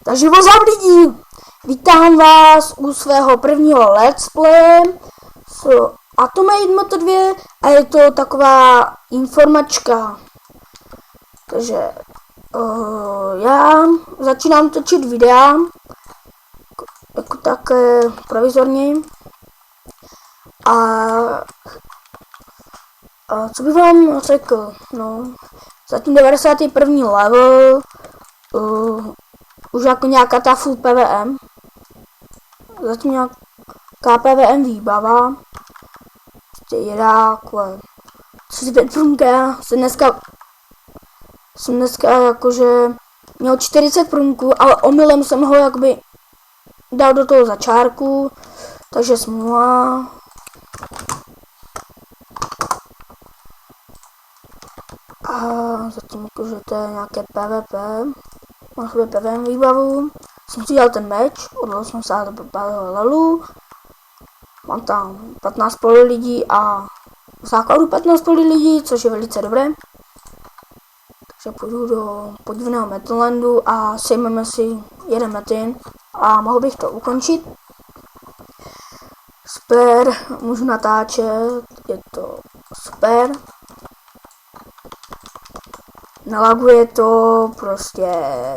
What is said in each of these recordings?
Takže pozdar lidi, vítám vás u svého prvního let's play s Atomate Moto 2 a je to taková informačka. Takže já začínám točit videa, jako také provizorně. A co bych vám řekl, no, zatím 91. level, už jako nějaká ta full PVM, zatím nějaká PVM výbava, jedá 35 průmka, jsem dneska jakože měl 40 průmků, ale omylem jsem ho jakoby dal do toho začárku, takže smůla. A zatím jakože to je nějaké PvP, mám sobě PVM výbavu, jsem si dělal ten meč od 85. levelu, mám tam 15 poli lidí a v základu 15 poli lidí, což je velice dobré. Takže půjdu do podivného Metinlandu a sejmeme si jeden metin a mohl bych to ukončit. Super, můžu natáčet, je to super. Nalaguje to prostě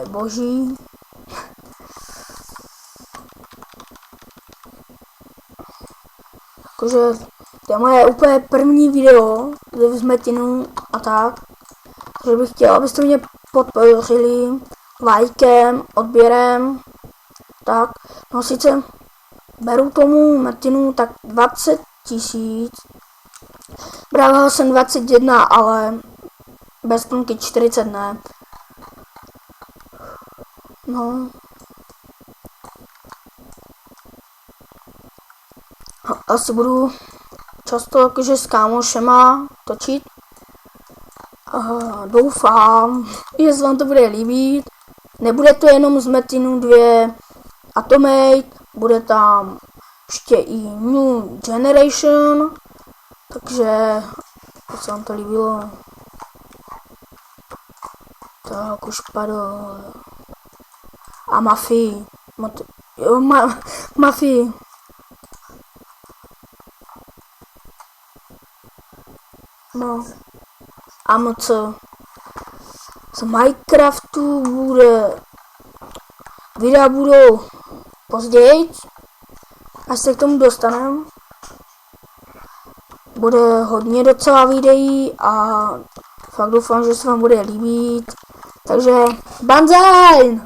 boží. Jakože to je moje úplně první video z Metinu a tak. Takže bych chtěl, abyste mě podpořili lajkem, odběrem, tak. No sice beru tomu Metinu tak 20 000. Bral jsem 21, ale bez plnky 40 ne. No. Asi budu často jakože s kámošema točit. Doufám, že se vám to bude líbit. Nebude to jenom z Metinu 2 Atomate, bude tam ještě i New Generation, takže se vám to líbilo. Tak už padl. A Mafii. Mafii. No. A moc z Minecraftu bude. Videa budou později, až se k tomu dostaneme. Bude hodně docela videí a fakt doufám, že se vám bude líbit. Takže banzai!